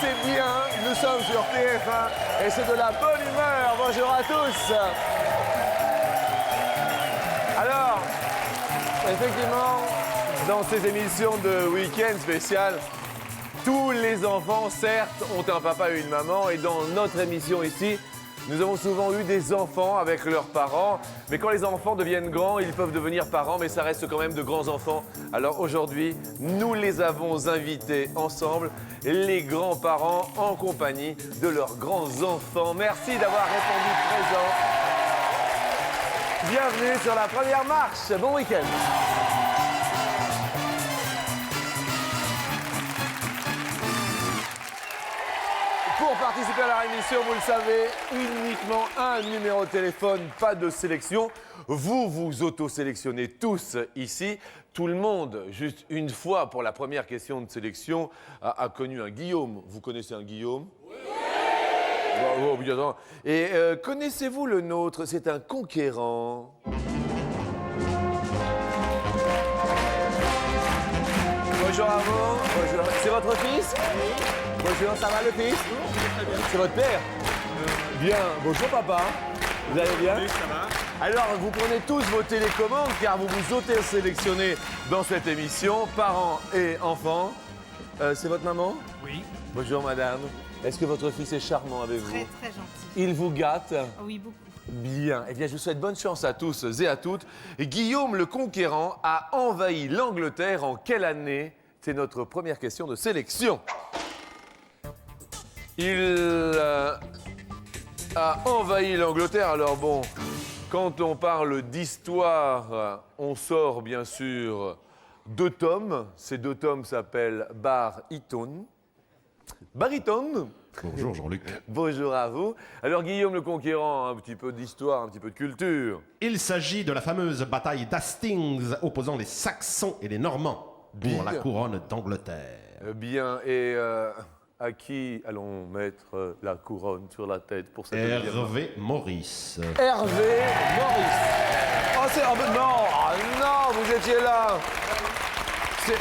c'est bien, nous sommes sur TF1 et c'est de la bonne humeur. Bonjour à tous. Alors, effectivement, dans ces émissions de week-end spécial, tous les enfants, certes, ont un papa et une maman. Et dans notre émission ici, nous avons souvent eu des enfants avec leurs parents. Mais quand les enfants deviennent grands, ils peuvent devenir parents, mais ça reste quand même de grands enfants. Alors aujourd'hui, nous les avons invités ensemble, les grands-parents en compagnie de leurs grands-enfants. Merci d'avoir répondu présent. Bienvenue sur la première marche. Bon week-end. Pour participer à la émission, vous le savez, uniquement un numéro de téléphone, pas de sélection. Vous vous auto-sélectionnez tous ici. Tout le monde, juste une fois pour la première question de sélection, a connu un Guillaume. Vous connaissez un Guillaume ? Oui. Bravo, bien. Et connaissez-vous le nôtre ? C'est un conquérant. Bonjour à vous. Bonjour. C'est votre fils ? Oui. Bonjour, ça va le fils ? C'est votre père ? Bien. Bonjour papa. Vous allez bien ? Oui, ça va. Alors, vous prenez tous vos télécommandes car vous vous auto-sélectionnez dans cette émission, parents et enfants. C'est votre maman ? Oui. Bonjour madame. Est-ce que votre fils est charmant avec vous ? Très, très gentil. Il vous gâte ? Oui, beaucoup. Bien. Eh bien, je vous souhaite bonne chance à tous et à toutes. Et Guillaume le Conquérant a envahi l'Angleterre en quelle année ? C'est notre première question de sélection. Il a envahi l'Angleterre. Alors bon, quand on parle d'histoire, on sort bien sûr 2 tomes. Ces 2 tomes s'appellent Bar Eton. Bar Eton. Bonjour Jean-Luc. Bonjour à vous. Alors Guillaume le Conquérant, un petit peu d'histoire, un petit peu de culture. Il s'agit de la fameuse bataille d'Hastings opposant les Saxons et les Normands pour la couronne d'Angleterre. Bien, et à qui allons mettre la couronne sur la tête pour cette deuxième manche ? Hervé Maurice. Hervé Maurice. Oh, c'est... Oh, non, vous étiez là.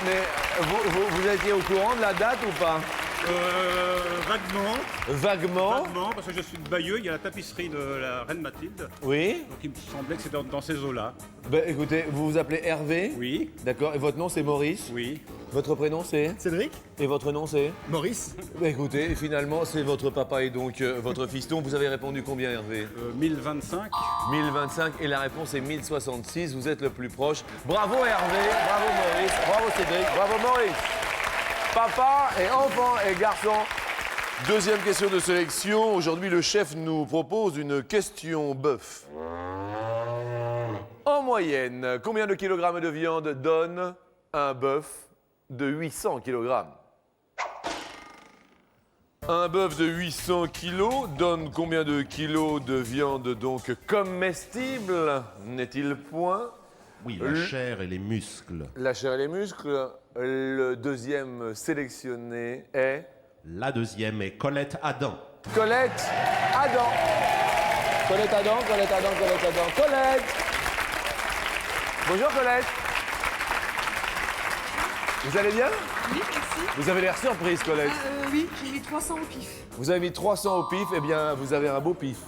Mais vous étiez au courant de la date ou pas ? Vaguement. Vaguement. Vaguement, parce que je suis de Bayeux, il y a la tapisserie de la reine Mathilde. Oui. Donc il me semblait que c'était dans ces eaux-là. Ben, écoutez, vous vous appelez Hervé ? Oui. D'accord, et votre nom c'est Maurice ? Oui. Votre prénom c'est ? Cédric, Et votre nom c'est ? Maurice, Ben, écoutez, finalement c'est votre papa et donc votre fiston. Vous avez répondu combien Hervé ? 1025. 1025 et la réponse est 1066. Vous êtes le plus proche. Bravo Hervé, bravo Maurice, bravo Cédric, bravo Maurice. Papa et enfants et garçons. Deuxième question de sélection. Aujourd'hui, le chef nous propose une question bœuf. En moyenne, combien de kilogrammes de viande donne un bœuf de 800 kilogrammes ? Un bœuf de 800 kilos donne combien de kilos de viande donc comestible, n'est-il point ? Oui, la chair et les muscles. La chair et les muscles. Le deuxième sélectionné est La deuxième est Colette Adam. Colette Adam. Colette Adam, Colette Adam, Colette Adam, Colette. Bonjour Colette. Vous allez bien ? Oui, merci. Vous avez l'air surprise Colette. Oui, j'ai mis 300 au pif. Vous avez mis 300 au pif, eh bien vous avez un beau pif.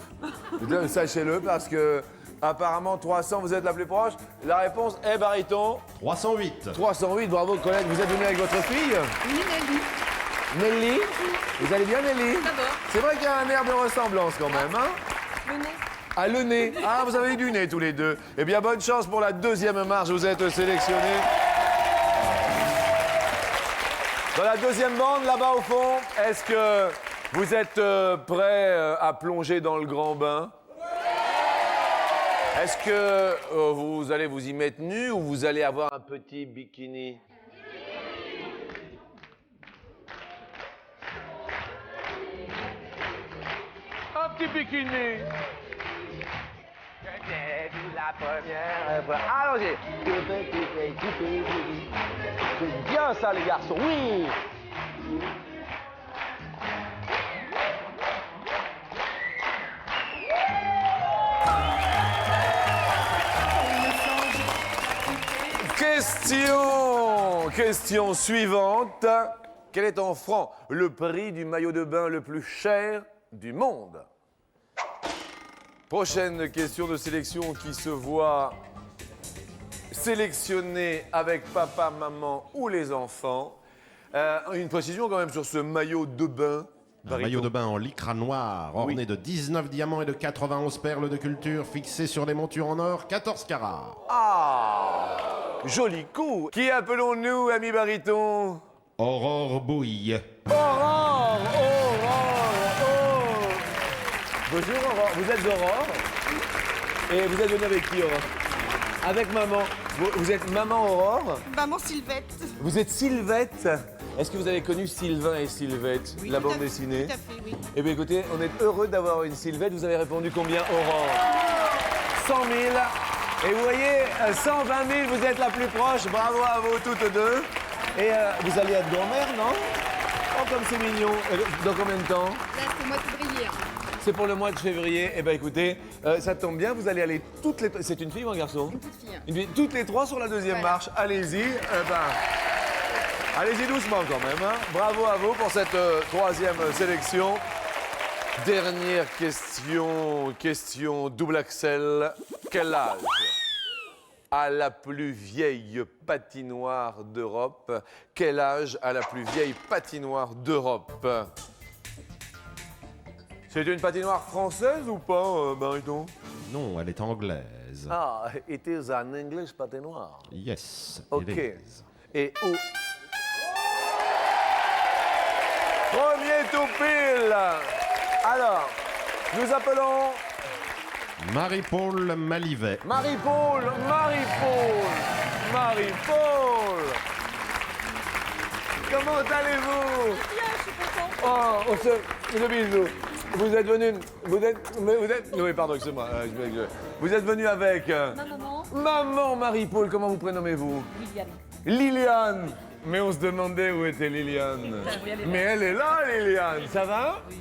Sachez-le parce que apparemment 300, vous êtes la plus proche. La réponse est baryton. 308. 308, bravo Colette. Vous êtes venue avec votre fille Oui, Nelly. Nelly. Vous allez bien Nelly ? D'abord, C'est vrai qu'il y a un air de ressemblance quand même, hein ? le nez. Ah, le nez. Ah, vous avez eu du nez tous les deux. Eh bien, bonne chance pour la deuxième marche. Vous êtes sélectionnés. Dans la deuxième bande, là-bas au fond, est-ce que vous êtes prêts à plonger dans le grand bain ? Est-ce que vous allez vous y mettre nu ou vous allez avoir un petit bikini ? Un petit bikini. C'était la première fois. Allons-y. C'est bien ça les garçons, oui. Question suivante. Quel est en francs le prix du maillot de bain le plus cher du monde? Prochaine question de sélection qui se voit sélectionner avec papa, maman ou les enfants. Une précision quand même sur ce maillot de bain. Un maillot de bain en lycra noir, orné de 19 diamants et de 91 perles de culture, fixé sur les montures en or, 14 carats. Ah, joli coup. Qui appelons-nous, ami baryton? Aurore Bouille. Aurore, oh. Bonjour Aurore, vous êtes Aurore? Et vous êtes venue avec qui, Aurore? Avec maman. Vous êtes maman Aurore? Maman Sylvette. Vous êtes Sylvette? Est-ce que vous avez connu Sylvain et Sylvette, Oui, la tout à bande fait, dessinée? Tout à fait, oui. Eh bien écoutez, on est heureux d'avoir une Sylvette. Vous avez répondu combien, Aurore? 100 000. Et vous voyez, 120 000, vous êtes la plus proche. Bravo à vous toutes deux. Et vous allez être grand-mère, non? Oh, comme c'est mignon. Dans combien de temps? Là, c'est moi qui brille. C'est pour le mois de février. Eh bien écoutez, ça tombe bien, vous allez aller toutes les... C'est une fille ou un garçon? Une petite fille. Une fille. Toutes les trois sur la deuxième Voilà. marche. Allez-y. Allez-y doucement quand même. Hein. Bravo à vous pour cette troisième sélection. Dernière question. Question double Axel. Quel âge a la plus vieille patinoire d'Europe? Quel âge a la plus vieille patinoire d'Europe? C'est une patinoire française ou pas, Baryton? Non, elle est anglaise. Ah, it is an English patinoire. Yes, Ok. it is. Et où? Premier tout pile. Alors, nous appelons Marie-Paul Malivet. Marie-Paul. Comment allez-vous? Bien, je suis contente. Oh, on se... Le bisou. Vous êtes venu... Vous êtes... Oui, pardon, excusez-moi. Vous êtes venu avec... Maman. Maman Marie-Paul, comment vous prénommez-vous? Liliane. Mais on se demandait où était Liliane. Mais elle est là, Liliane. Ça va? Oui.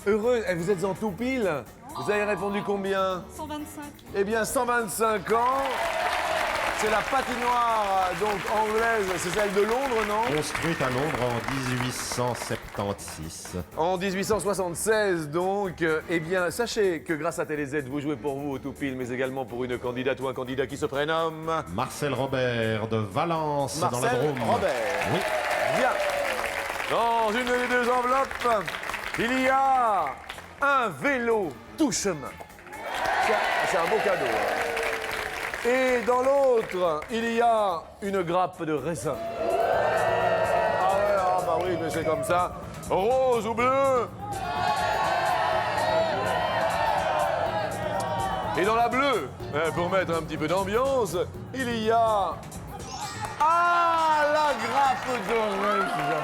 Heureuse. Eh, vous êtes en tout pile. Vous avez répondu combien? 125. Eh bien, 125 ans. C'est la patinoire donc anglaise, c'est celle de Londres, non? Construite à Londres en 1876. En 1876, donc. Eh bien, sachez que grâce à TéléZ, vous jouez pour vous au tout pile, mais également pour une candidate ou un candidat qui se prénomme... Marcel Robert de Valence dans la Marcel Drôme. Robert. Oui. Bien. Dans une des deux enveloppes, il y a un vélo tout chemin. C'est un beau cadeau. Hein. Et dans l'autre, il y a une grappe de raisin. Ah ouais, ah bah oui, mais c'est comme ça. Rose ou bleu. Et dans la bleue, pour mettre un petit peu d'ambiance, il y a... Ah, la grappe de raisin.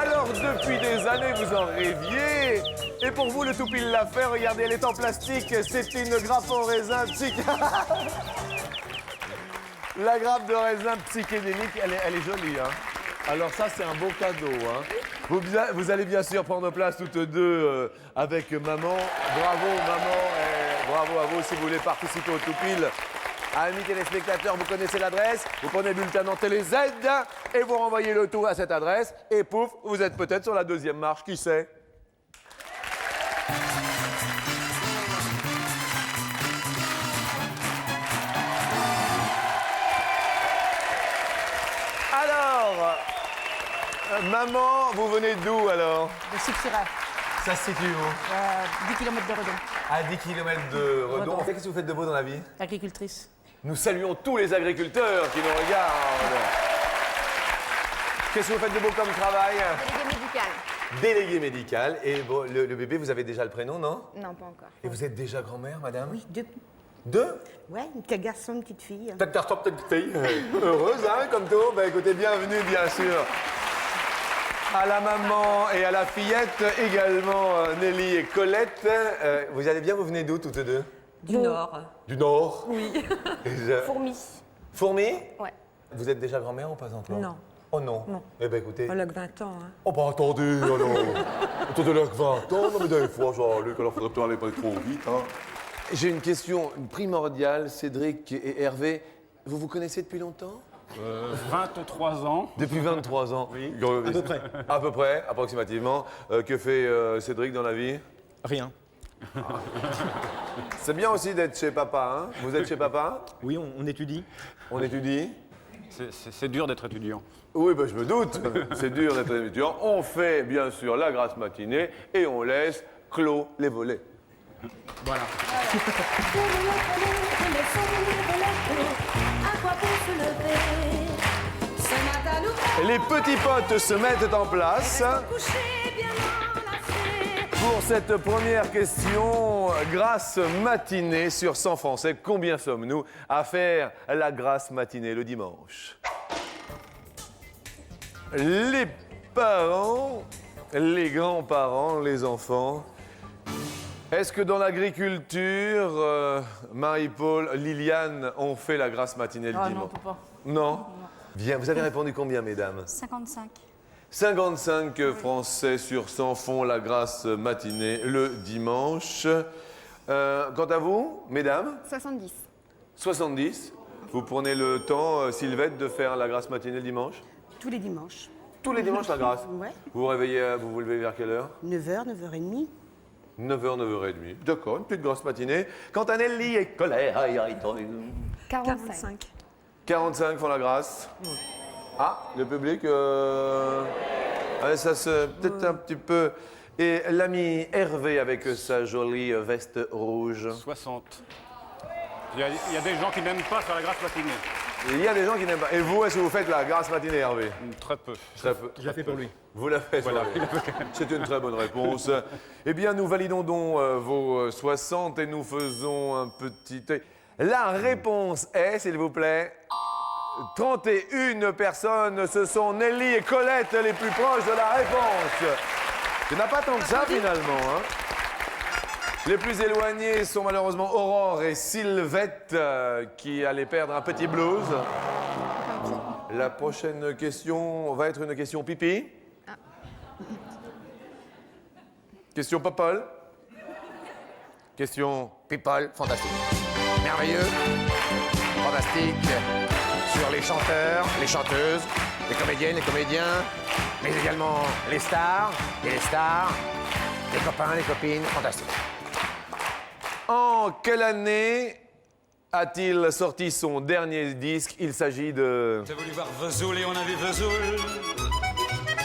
Alors, depuis des années, vous en rêviez. Et pour vous, le tout pile l'a fait. Regardez, elle est en plastique. C'est une grappe en raisin La grappe de raisin psychédélique, elle est jolie. Hein. Alors ça, c'est un beau cadeau. Hein. Vous allez bien sûr prendre place toutes deux avec maman. Bravo, maman. Et bravo à vous si vous voulez participer au tout pile. Amis téléspectateurs, vous connaissez l'adresse. Vous prenez le bulletin dans TéléZ et vous renvoyez le tout à cette adresse. Et pouf, vous êtes peut-être sur la deuxième marche. Qui sait? Alors, maman, vous venez d'où alors? De Sipsira, Ça se situe où? 10 km de Redon. À 10 km de Redon. Redon. Qu'est-ce que vous faites de beau dans la vie? Agricultrice. Nous saluons tous les agriculteurs qui nous regardent. Qu'est-ce que vous faites de beau comme travail? Délégué médical. Délégué médical. Et bon, le bébé, vous avez déjà le prénom, non? Non, pas encore. Et vous êtes déjà grand-mère, madame? Oui, deux. Deux? Ouais, un petit garçon, une petite fille. Peut-être garçon, peut-être fille. Heureuse, hein, comme tout. Ben écoutez, bienvenue, bien sûr. À la maman et à la fillette, également Nelly et Colette. Vous allez bien, vous venez d'où, toutes deux? Du Nord. Du Nord? Oui. Fourmi. Fourmi? Ouais. Vous êtes déjà grand-mère ou pas encore? Non. Oh non? Non. Eh ben écoutez... On a que 20 ans, hein. Oh bah attendez, alors. Attendez là que 20 ans, non mais des fois, Jean-Luc, alors faudrait peut-être aller pas trop vite, hein. J'ai une question primordiale, Cédric et Hervé. Vous vous connaissez depuis longtemps? 23 ans. Depuis 23 ans. Oui. À peu près. À peu près, approximativement. Que fait Cédric dans la vie? Rien. C'est bien aussi d'être chez papa, hein? Vous êtes chez papa? Oui, on étudie. On étudie? C'est dur d'être étudiant. Oui, ben, je me doute. C'est dur d'être étudiant. On fait, bien sûr, la grasse matinée et on laisse clos les volets. Voilà. Les petits potes se mettent en place. Pour cette première question, grasse matinée sur 100 Français, combien sommes-nous à faire la grasse matinée le dimanche? Les parents, les grands-parents, les enfants. Est-ce que dans l'agriculture, Marie-Paul, Liliane ont fait la grasse matinée le dimanche? Non. Bien, vous avez répondu combien, mesdames? 55. 55 Français sur 100 font la grasse matinée le dimanche. Quant à vous, mesdames? 70. 70. Vous prenez le temps, Sylvette, de faire la grasse matinée le dimanche? Tous les dimanches. Tous les dimanches, la grasse? Ouais. Vous vous levez vers quelle heure? 9h, 9h30. 9h, 9h30. D'accord, une petite grasse matinée. Quant à Nelly et Colère, 45. 45 font la grâce. Ah, le public, ça se peut-être un petit peu. Et l'ami Hervé avec sa jolie veste rouge. 60. Il y a des gens qui n'aiment pas faire la grasse matinée. Il y a des gens qui n'aiment pas. Et vous, est-ce que vous faites la grâce matinée, Hervé? Très peu. Très peu. Je l'ai fait pour lui. Vous la faites, Voilà. C'est une très bonne réponse. Eh bien, nous validons donc vos 60 et nous faisons un petit... La réponse est, s'il vous plaît, 31 personnes. Ce sont Nelly et Colette les plus proches de la réponse. Il n'y en a pas tant que ça, finalement. Hein. Les plus éloignés sont malheureusement Aurore et Sylvette qui allaient perdre un petit blues. La prochaine question va être une question pipi. Question Popol. Question People, fantastique. Merveilleux, fantastique, sur les chanteurs, les chanteuses, les comédiennes, les comédiens, mais également les stars et les stars, les copains, les copines, fantastique. En quelle année a-t-il sorti son dernier disque? Il s'agit de... T'as voulu voir Vesoul et on a vu Vesoul.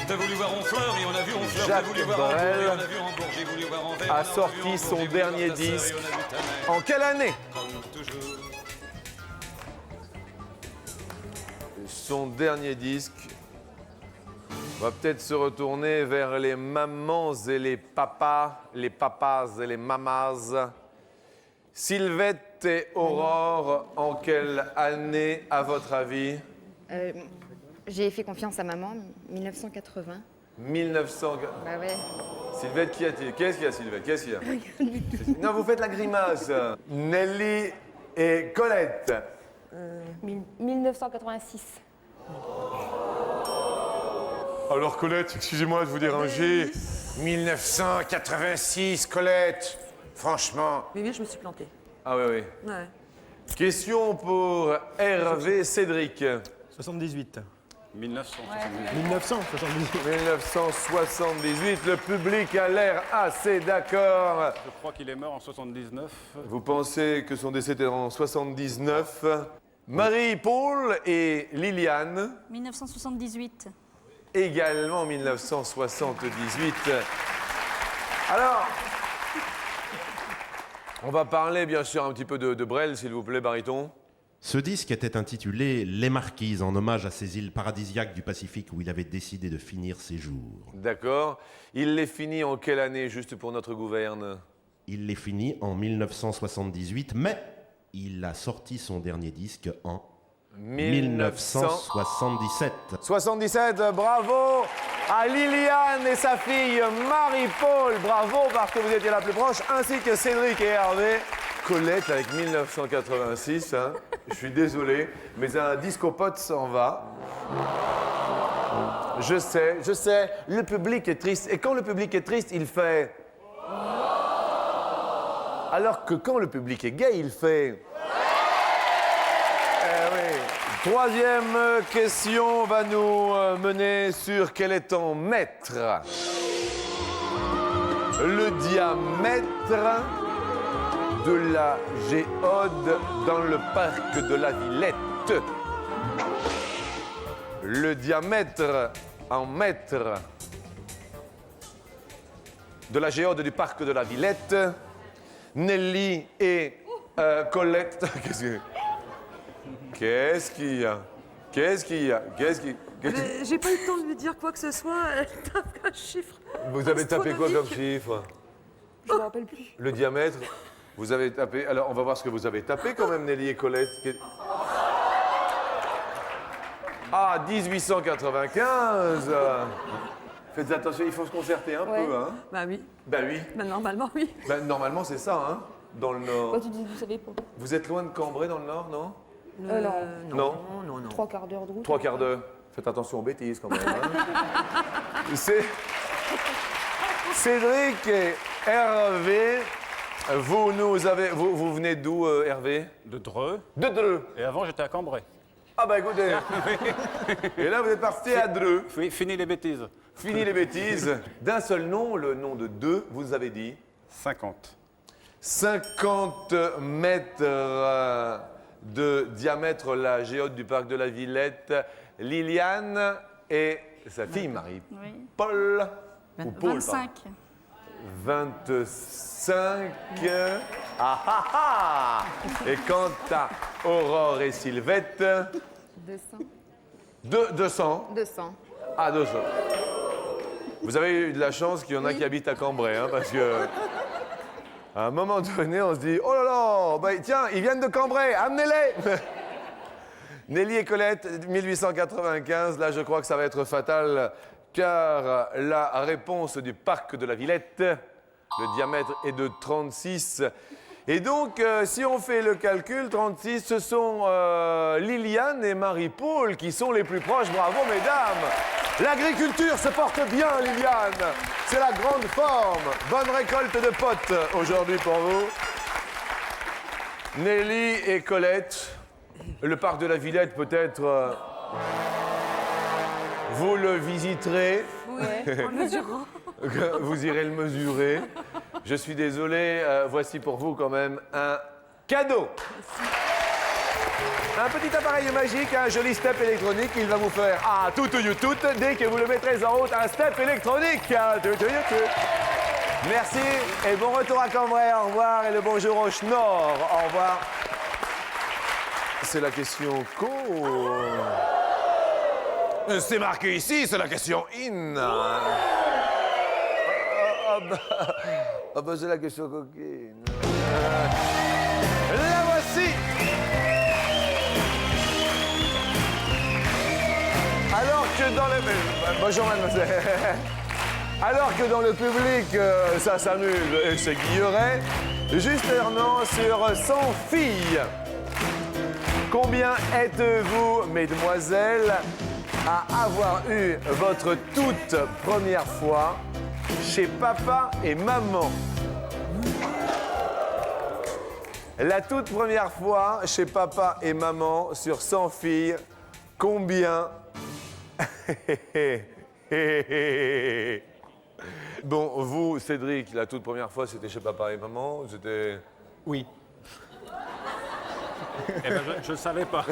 T'as voulu voir Honfleur et on a vu Honfleur. Jacques T'as voulu voir Hambourg Brel et on a vu Hambourg. J'ai voulu voir Anvers. a on vu sorti Hambourg. son J'ai voulu voir dernier ta sœur et disque. on a vu ta mère. En quelle année? Comme toujours. Son dernier disque. On va peut-être se retourner vers les mamans et les papas et les mamas. Sylvette et Aurore, en quelle année, à votre avis? J'ai fait confiance à maman, 1980. 1900. Bah ouais. Sylvette, qu'y a-t-il? Qu'est-ce qu'il y a, Sylvette? Qu'est-ce qu'il y a? Non, vous faites la grimace. Nelly et Colette. 1986. Alors, Colette, excusez-moi de vous déranger. 1986, Colette. Franchement. Mais oui, je me suis plantée. Ah oui, oui. Ouais. Question pour Hervé Cédric. 78. 1978. 1978. 1978, le public a l'air assez d'accord. Je crois qu'il est mort en 79. Vous pensez que son décès était en 79. Marie-Paul et Liliane, 1978. également 1978. Alors, on va parler bien sûr un petit peu de Brel, s'il vous plaît, baryton. Ce disque était intitulé Les Marquises, en hommage à ces îles paradisiaques du Pacifique où il avait décidé de finir ses jours. D'accord. Il les finit en quelle année, juste pour notre gouverne? Il les finit en 1978, mais il a sorti son dernier disque en 1977. 77, bravo à Liliane et sa fille Marie-Paul. Bravo parce que vous étiez la plus proche, ainsi que Cédric et Hervé. Colette avec 1986, hein. Je suis désolé, mais un discopote s'en va. Je sais, le public est triste. Et quand le public est triste, il fait... Alors que quand le public est gay, il fait... Eh oui. Troisième question va nous mener sur quel est en mètres le diamètre de la géode dans le parc de la Villette. Le diamètre en mètres de la géode du parc de la Villette. Nelly et Colette. Qu'est-ce qu'il y a? J'ai pas eu le temps de lui dire quoi que ce soit. Elle tape un chiffre. Vous avez tapé quoi comme astronomique. chiffre? Je me rappelle plus. Le diamètre? Vous avez tapé. Alors, on va voir ce que vous avez tapé quand même, Nelly et Colette. Ah, 1895. Faites attention, il faut se concerter un Ouais. peu, hein? Bah oui. Ben oui. Bah, normalement, oui. Ben, normalement, c'est ça, hein? Dans le Nord. Bah, tu dis, vous savez pas. Vous êtes loin de Cambrai, dans le Nord, non? Non. Non. 3 quarts d'heure de route. 3 quarts d'heure. Faites attention aux bêtises, quand même. Hein? C'est... Cédric et Hervé, vous venez d'où, Hervé? De Dreux. De Dreux. Et avant, j'étais à Cambrai. Ah bah écoutez. Et là, vous êtes parti à Dreux. Fini les bêtises. Fini les bêtises. D'un seul nom, le nom de deux, vous avez dit 50. 50 mètres de diamètre, la géode du parc de la Villette. Liliane et sa fille Marie. Oui. Paul. Ou Paul, 25. 25. Ah ah ah! Et quant à Aurore et Sylvette, 200. 200. 200. Ah, 200. Vous avez eu de la chance qu'il y en a qui habitent à Cambrai, hein, parce que à un moment donné, on se dit oh là là, bah, tiens, ils viennent de Cambrai, amenez-les. Nelly et Colette, 1895. Là, je crois que ça va être fatal, car la réponse du parc de la Villette, le diamètre est de 36. Et donc, si on fait le calcul, 36, ce sont Liliane et Marie-Paul qui sont les plus proches. Bravo, mesdames! L'agriculture se porte bien, Liliane. C'est la grande forme. Bonne récolte de potes aujourd'hui pour vous. Nelly et Colette, le parc de la Villette, peut-être, vous le visiterez. En mesurant. Vous irez le mesurer. Je suis désolé, voici pour vous quand même un cadeau. Un petit appareil magique, un joli step électronique. Il va vous faire tout dès que vous le mettrez en route. Un step électronique. Merci et bon retour à Cambrai. Au revoir et le bonjour au Schnorr. Au revoir. C'est la question co. C'est marqué ici, c'est la question in. Ah bah c'est la question coquine. La voici. Alors que dans le... Bonjour mademoiselle. Alors que dans le public, ça s'amuse et se guillerait, justement sur 100 filles. Combien êtes-vous, mesdemoiselles, à avoir eu votre toute première fois chez papa et maman? La toute première fois chez papa et maman sur 100 filles, combien? Bon, vous, Cédric, la toute première fois, c'était chez papa et maman? C'était... Oui. Eh ben, je ne savais pas.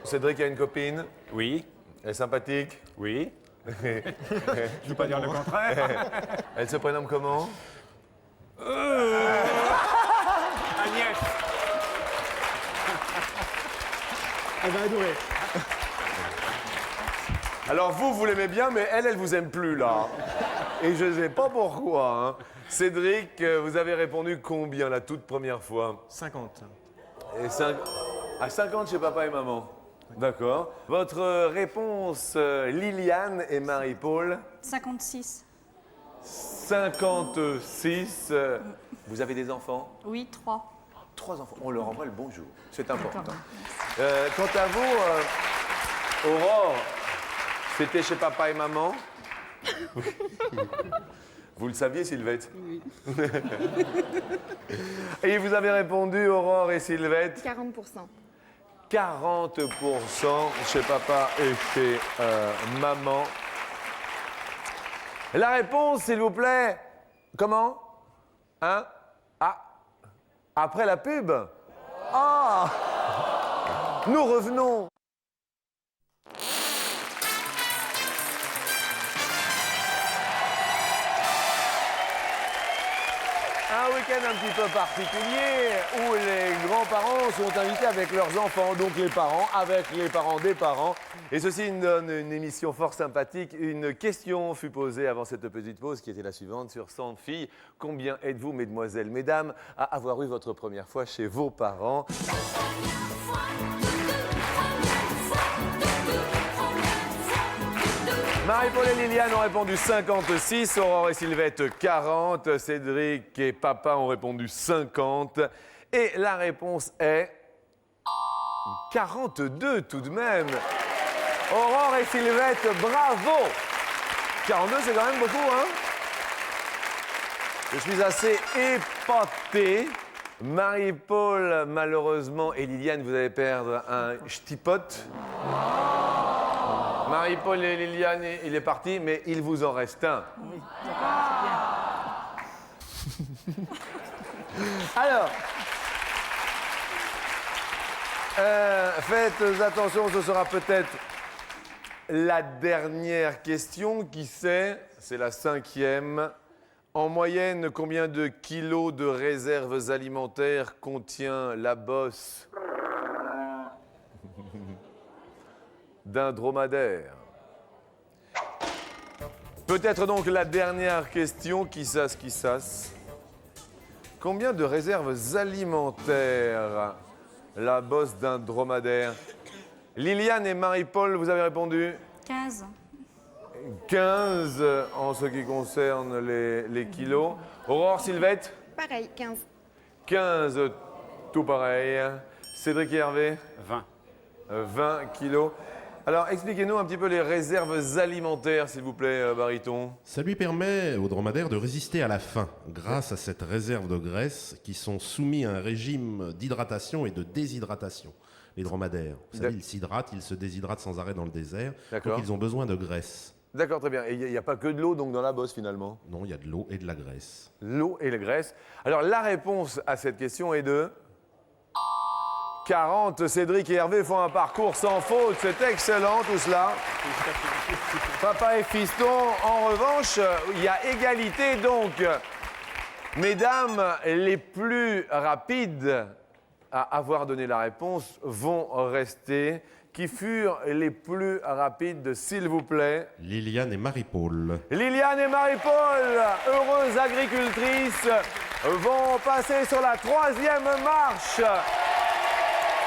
Cédric a une copine? Oui. Elle est sympathique? Oui. Je ne veux pas dire le contraire. Elle se prénomme comment? Agnès. Elle va adorer. Alors vous l'aimez bien, mais elle vous aime plus, là. Et je ne sais pas pourquoi. Hein. Cédric, vous avez répondu combien la toute première fois? 50. Et à 50 chez papa et maman. D'accord. Votre réponse, Liliane et Marie-Paul? 56. 56. Vous avez des enfants? Oui, 3. 3 enfants. On leur envoie le bonjour. C'est important. Quant à vous, Aurore, c'était chez papa et maman? Vous le saviez, Sylvette? Oui. Et vous avez répondu, Aurore et Sylvette? 40%. 40% chez papa et chez maman. La réponse, s'il vous plaît, comment? Hein? Ah, après la pub? Ah! Nous revenons. Un week-end un petit peu particulier où les grands-parents sont invités avec leurs enfants, donc les parents avec les parents des parents. Et ceci nous donne une émission fort sympathique. Une question fut posée avant cette petite pause qui était la suivante sur 100 filles. Combien êtes-vous, mesdemoiselles, mesdames, à avoir eu votre première fois chez vos parents? Marie-Paul et Liliane ont répondu 56, Aurore et Sylvette 40, Cédric et Papa ont répondu 50. Et la réponse est 42 tout de même. Aurore et Sylvette, bravo! 42, c'est quand même beaucoup, hein? Je suis assez épaté. Marie-Paul, malheureusement, et Liliane, vous allez perdre un ch'tipote. Marie-Paul et Liliane, il est parti, mais il vous en reste un. Oui, d'accord, c'est bien. Alors, faites attention, ce sera peut-être la dernière question. Qui sait? C'est la 5e. En moyenne, combien de kilos de réserves alimentaires contient la bosse d'un dromadaire? Peut-être donc la dernière question, qui sas. Combien de réserves alimentaires la bosse d'un dromadaire? Liliane et Marie-Paul, vous avez répondu 15. 15 en ce qui concerne les kilos. Aurore, Sylvette? Pareil, 15. 15, tout pareil. Cédric et Hervé? 20. 20 kilos. Alors, expliquez-nous un petit peu les réserves alimentaires, s'il vous plaît, Baryton. Ça lui permet au dromadaire de résister à la faim grâce à cette réserve de graisse qui sont soumis à un régime d'hydratation et de déshydratation. Les dromadaires, vous savez, ils s'hydratent, ils se déshydratent sans arrêt dans le désert, donc ils ont besoin de graisse. D'accord, très bien. Et il n'y a pas que de l'eau donc dans la bosse finalement? Non, il y a de l'eau et de la graisse. L'eau et la graisse. Alors, la réponse à cette question est de 40. Cédric et Hervé font un parcours sans faute. C'est excellent tout cela. Papa et fiston, en revanche, il y a égalité donc. Mesdames, les plus rapides à avoir donné la réponse vont rester. Qui furent les plus rapides, s'il vous plaît? Liliane et Marie-Paul. Liliane et Marie-Paul, heureuses agricultrices, vont passer sur la 3e marche.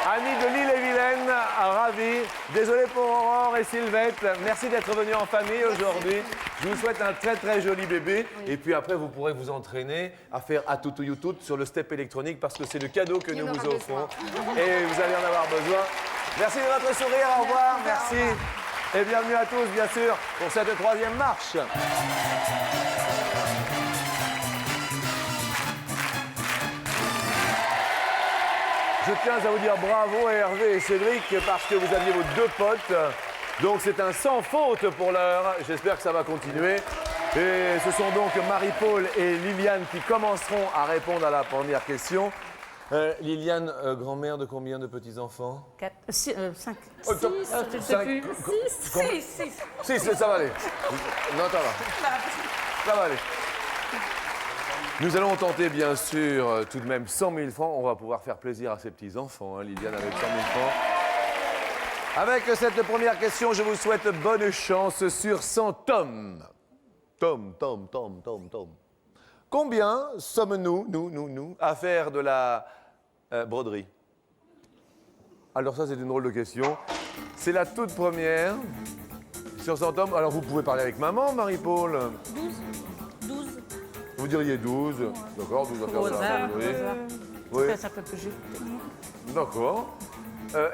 Amis de l'Île-et-Vilaine, ravis. Désolé pour Aurore et Sylvette. Merci d'être venus en famille aujourd'hui. Je vous souhaite un très très joli bébé. Oui. Et puis après, vous pourrez vous entraîner à faire Atutu Youtut sur le step électronique parce que c'est le cadeau que nous vous offrons. Et vous allez en avoir besoin. Merci de votre sourire. Au revoir. Merci. Et bienvenue à tous, bien sûr, pour cette 3e marche. Je tiens à vous dire bravo à Hervé et Cédric parce que vous aviez vos 2 potes. Donc c'est un sans faute pour l'heure. J'espère que ça va continuer. Et ce sont donc Marie-Paul et Liliane qui commenceront à répondre à la première question. Liliane, grand-mère de combien de petits-enfants? 4, 5. Oh, 6, je ne sais plus. 6, ça va aller. Non, ça va. Ça va aller. Nous allons tenter, bien sûr, tout de même 100 000 francs. On va pouvoir faire plaisir à ces petits-enfants, hein, Liliane, avec 100 000 francs. Avec cette première question, je vous souhaite bonne chance sur 100 tomes. Tom. Combien sommes-nous, nous, à faire de la broderie? Alors ça, c'est une drôle de question. C'est la toute première sur 100 tomes. Alors, vous pouvez parler avec maman, Marie-Paul. 12. Vous diriez 12. D'accord, 12 à faire de la broderie. Oui. Ça peut plus juste. D'accord.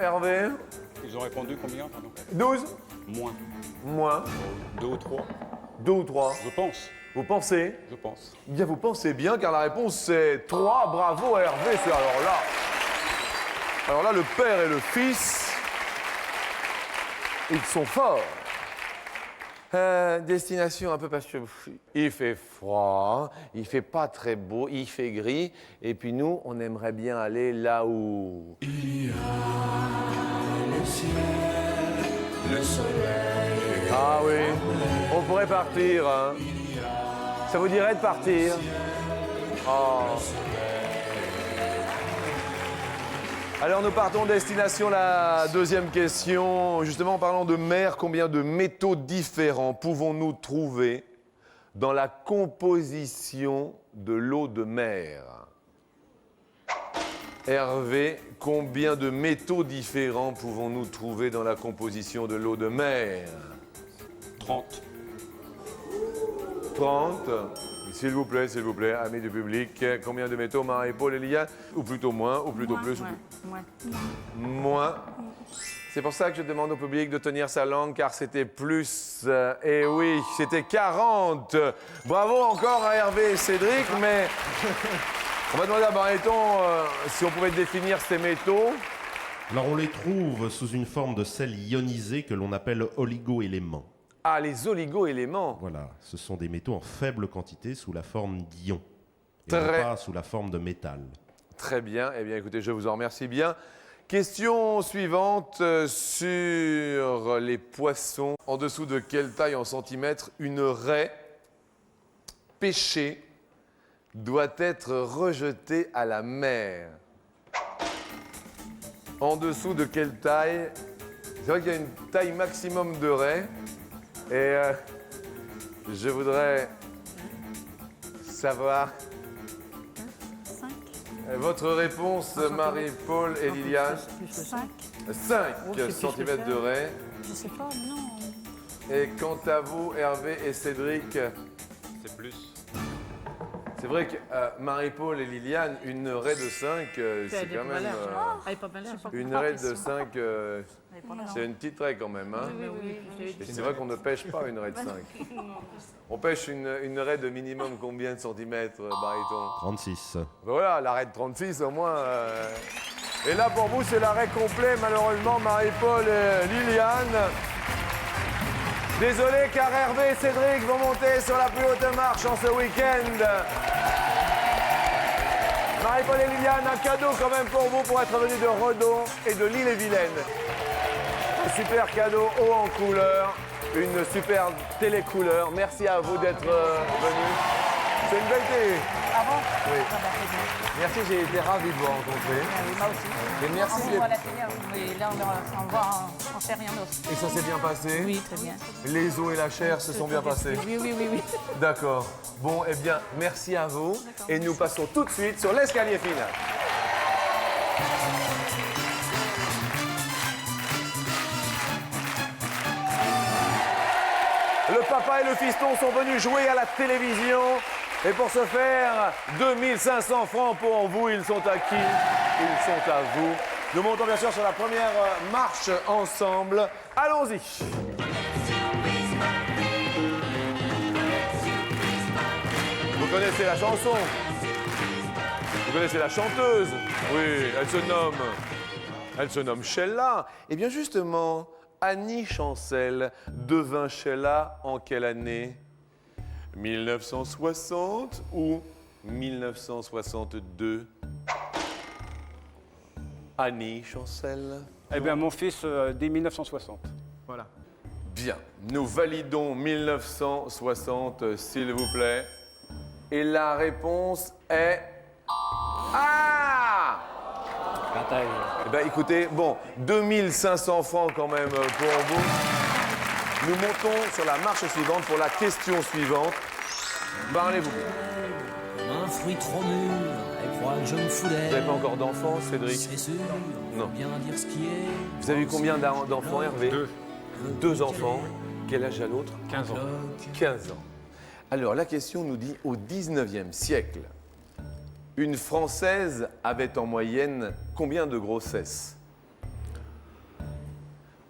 Hervé? Ils ont répondu combien, pardon? 12? Moins. 2 ou 3? 2 ou 3. Je pense. Vous pensez? Je pense. Bien, vous pensez bien, car la réponse c'est 3. Bravo à Hervé, c'est alors là. Alors là, le père et le fils, ils sont forts. Destination un peu parce que il fait froid, il fait pas très beau, il fait gris. Et puis nous, on aimerait bien aller là où... Il y a le ciel, le soleil. Ah oui, on pourrait partir. Hein. Ça vous dirait de partir? Oh. Alors nous partons destination la deuxième question. Justement en parlant de mer, combien de métaux différents pouvons-nous trouver dans la composition de l'eau de mer? Hervé, combien de métaux différents pouvons-nous trouver dans la composition de l'eau de mer? 30. 30. S'il vous plaît, amis du public, combien de métaux, Marie-Paul et Liliane? Ou plutôt moins, ou plutôt plus? Moins. C'est pour ça que je demande au public de tenir sa langue, car c'était plus. Et oui, c'était 40. Bravo encore à Hervé et Cédric, mais on va demander à Barreton si on pouvait définir ces métaux. Alors on les trouve sous une forme de sel ionisé que l'on appelle oligo-éléments. Ah, les oligo-éléments. Voilà, ce sont des métaux en faible quantité sous la forme d'ions, et non pas sous la forme de métal. Très bien. Eh bien, écoutez, je vous en remercie bien. Question suivante sur les poissons. En dessous de quelle taille en centimètres une raie pêchée doit être rejetée à la mer? En dessous de quelle taille? C'est vrai qu'il y a une taille maximum de raie. Et je voudrais savoir... 5. Votre réponse, Marie-Paul et Liliane? 5. 5 cm de raie. Je sais pas, non. Et quant à vous, Hervé et Cédric? C'est plus. C'est vrai que Marie-Paul et Liliane, une raie de 5, c'est quand même... une raie de 5, c'est une petite raie quand même. Hein? Et c'est vrai qu'on ne pêche pas une raie de 5. On pêche une raie de minimum combien de centimètres, Baryton? 36. Voilà, la raie de 36 au moins. Et là pour vous, c'est l'arrêt complet, malheureusement, Marie-Paul et Liliane. Désolé car Hervé et Cédric vont monter sur la plus haute marche en ce week-end. Marie-Paul et Liliane, un cadeau quand même pour vous pour être venus de Redon et de l'Île-et-Vilaine. Un super cadeau haut en couleur, une super télécouleur. Merci à vous d'être venus. C'est une belle télé. Ah bon? Oui. Ah bah, très bien. Merci, j'ai été ravi de vous rencontrer. Moi aussi. Et merci On d'être- voit la télé, mais là on fait rien d'autre. Et ça s'est bien passé? Oui, très bien. Les os et la chair se sont bien passés? Oui. D'accord. Bon, eh bien, merci à vous. Et nous passons tout de suite sur l'escalier final. Le papa et le fiston sont venus jouer à la télévision. Et pour ce faire, 2500 francs pour vous. Ils sont à qui? Ils sont à vous. Nous montons bien sûr sur la première marche ensemble. Allons-y. Vous connaissez la chanson? Vous connaissez la chanteuse? Oui, elle se nomme Sheila. Et bien justement, Annie Chancel devint Sheila en quelle année? 1960 ou 1962? Annie Chancel. Eh bien, mon fils, dès 1960. Voilà. Bien, nous validons 1960, s'il vous plaît. Et la réponse est... Ah! Eh bien, écoutez, bon, 2500 francs quand même pour vous. Nous montons sur la marche suivante pour la question suivante. Parlez-vous. Un fruit trop mûr, elle croit que je me fous d'elle. Vous n'avez pas encore d'enfants, Cédric? C'est sûr, Non. bien dire ce qui est. Vous avez eu combien d'enfants, Hervé? 2. 2 enfants. Quel âge a l'autre? 15 ans. 15 ans. Alors, la question nous dit, au 19e siècle, une Française avait en moyenne combien de grossesses?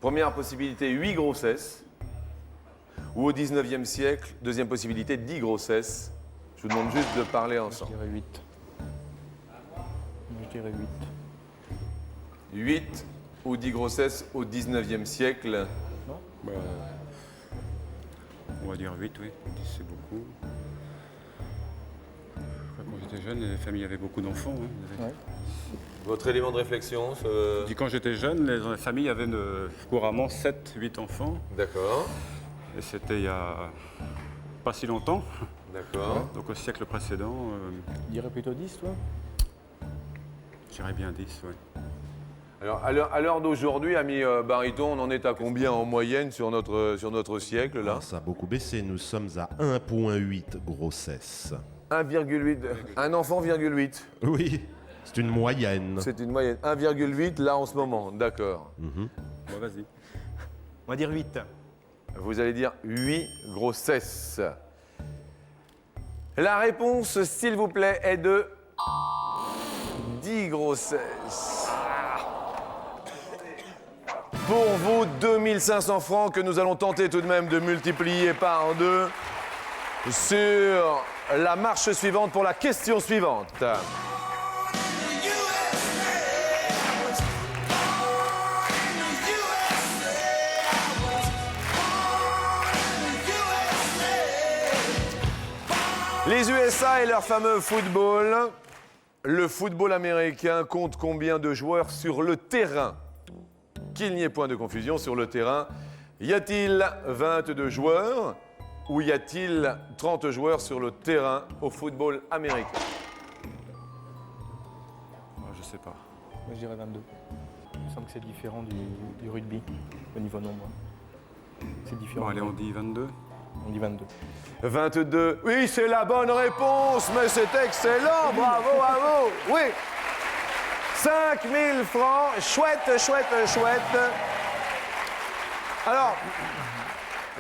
Première possibilité, 8 grossesses. Ou au 19e siècle, deuxième possibilité, 10 grossesses. Je vous demande juste de parler ensemble. Je dirais 8. Je dirais 8. 8 ou 10 grossesses au 19e siècle? Bah, on va dire 8, oui. 10, c'est beaucoup. Quand j'étais jeune, les familles avaient beaucoup d'enfants. Hein. Votre élément de réflexion Je dis quand j'étais jeune, les familles avaient couramment 7, 8 enfants. D'accord, Et c'était il y a pas si longtemps. d'accord. Donc au siècle précédent, Je dirais plutôt 10, toi. j'irais bien 10, oui. Alors, à l'heure d'aujourd'hui, ami Bariton, on en est à combien en moyenne sur notre siècle, là? Ah, ça a beaucoup baissé. Nous sommes à 1,8 grossesse. 1,8. Un enfant, 1,8. Oui, c'est une moyenne. C'est une moyenne. 1,8 là en ce moment, d'accord. Bon, vas-y. On va dire 8. Vous allez dire 8 grossesses. La réponse, s'il vous plaît, est de 10 grossesses. Pour vous, 2500 francs que nous allons tenter tout de même de multiplier par 2 sur la marche suivante pour la question suivante. Les USA et leur fameux football. Le football américain compte combien de joueurs sur le terrain? Qu'il n'y ait point de confusion sur le terrain. Y a-t-il 22 joueurs ou y a-t-il 30 joueurs sur le terrain au football américain? Je sais pas. Moi, je dirais 22. Il me semble que c'est différent du rugby, au niveau nombre. C'est différent. Bon, allez, on dit 22. On dit 22. 22. Oui, c'est la bonne réponse, mais c'est excellent. Bravo, bravo. Oui. 5 000 francs. Chouette, chouette, chouette. Alors,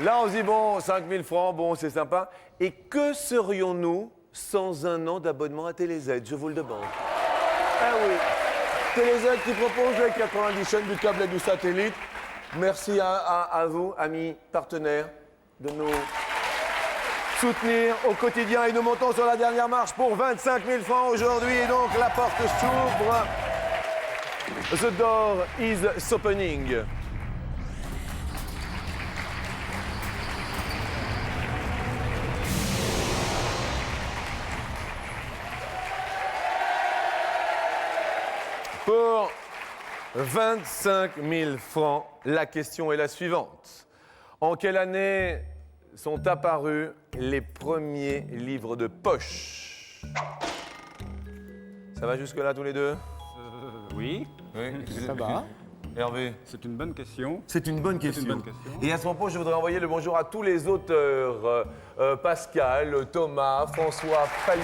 là, on se dit, bon, 5 000 francs, bon, c'est sympa. Et que serions-nous sans un an d'abonnement à TéléZ? Je vous le demande. Ah oui. TéléZ qui propose les 90 chaînes du câble et du satellite. Merci à vous, amis partenaires, de nous soutenir au quotidien. Et nous montons sur la dernière marche pour 25 000 francs aujourd'hui. Et donc, la porte s'ouvre. The door is opening. Pour 25 000 francs, la question est la suivante. En quelle année sont apparus les premiers livres de poche? Ça va jusque-là tous les deux? Oui. Oui. Ça va. Hervé? C'est une bonne question. C'est une bonne C'est question. une bonne question. Et à ce propos, je voudrais envoyer le bonjour à tous les auteurs, Pascal, Thomas, François, Fallou.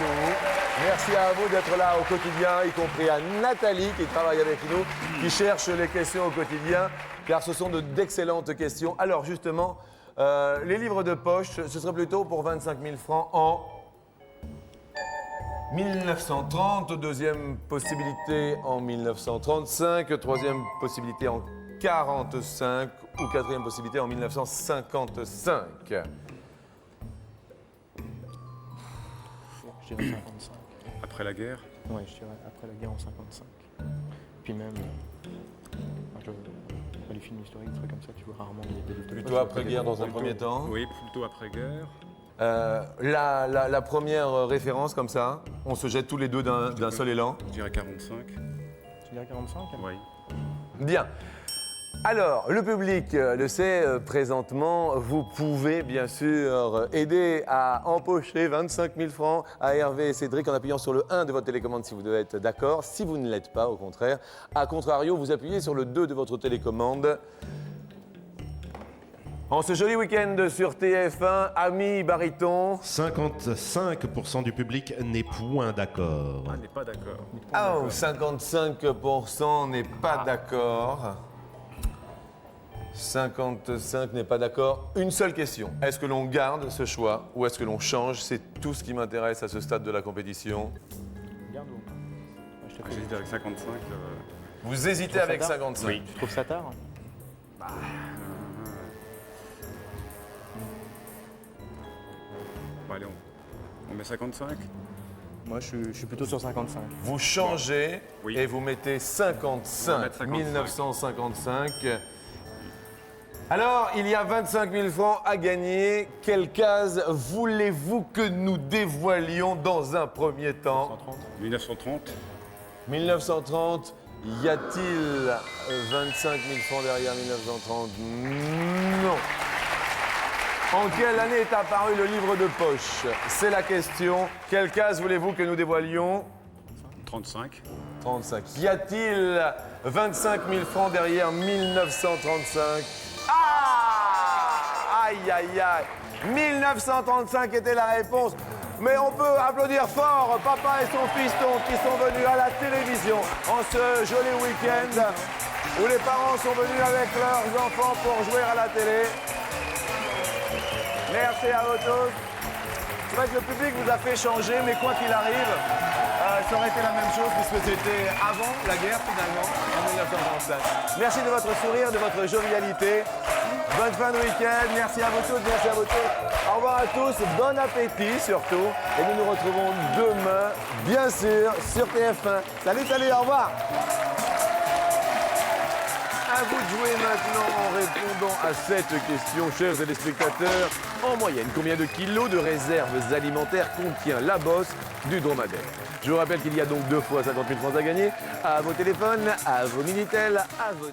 Merci à vous d'être là au quotidien, y compris à Nathalie qui travaille avec nous, qui cherche les questions au quotidien, car ce sont d'excellentes questions. Alors justement, les livres de poche, ce serait plutôt pour 25 000 francs en 1930, deuxième possibilité en 1935, troisième possibilité en 45 ou quatrième possibilité en 1955. Je dirais 55. Après la guerre. Ouais, je dirais après la guerre en 55. Puis même, les films historiques, des trucs comme ça, tu vois rarement des livres de Plutôt poche. après-guerre dans un premier temps. Oui, plutôt après-guerre. La première référence comme ça, on se jette tous les deux d'un seul élan. Je dirais 45. Tu dirais 45 hein? Oui. Bien. Alors, le public le sait présentement, vous pouvez bien sûr aider à empocher 25 000 francs à Hervé et Cédric en appuyant sur le 1 de votre télécommande si vous devez être d'accord. Si vous ne l'êtes pas, au contraire, à contrario, vous appuyez sur le 2 de votre télécommande. En ce joli week-end sur TF1, ami Bariton. 55% du public n'est point d'accord. On n'est pas d'accord. Oh, 55% n'est pas d'accord. 55 n'est pas d'accord. Une seule question. Est-ce que l'on garde ce choix ou est-ce que l'on change? C'est tout ce qui m'intéresse à ce stade de la compétition. Regarde où je te fais J'hésite avec 55. Vous hésitez ça avec tard 55. Oui. Tu trouves ça tard? Bon, allez, on met 55. Moi, je suis plutôt sur 55. Vous changez Oui. et vous mettez 55, On va mettre 55. 1955. Alors, il y a 25 000 francs à gagner. Quelle case voulez-vous que nous dévoilions dans un premier temps? 1930. 1930, y a-t-il 25 000 francs derrière 1930? Non. En quelle année est apparu le livre de poche? C'est la question. Quelle case voulez-vous que nous dévoilions? 35. 35. Y a-t-il 25 000 francs derrière 1935? Ah! Aïe, aïe, aïe. 1935 était la réponse. Mais on peut applaudir fort papa et son fiston qui sont venus à la télévision en ce joli week-end où les parents sont venus avec leurs enfants pour jouer à la télé. Merci à vous tous. C'est vrai que le public vous a fait changer, mais quoi qu'il arrive, ça aurait été la même chose puisque c'était avant la guerre finalement, en 1935. Merci de votre sourire, de votre jovialité. Bonne fin de week-end. Merci à vous tous, merci à vous tous. Au revoir à tous, bon appétit surtout. Et nous nous retrouvons demain, bien sûr, sur TF1. Salut, salut, au revoir. À vous de jouer maintenant en répondant à cette question, chers téléspectateurs. En moyenne, combien de kilos de réserves alimentaires contient la bosse du dromadaire? Je vous rappelle qu'il y a donc 2 fois 50 000 francs à gagner à vos téléphones, à vos Minitel, à vos...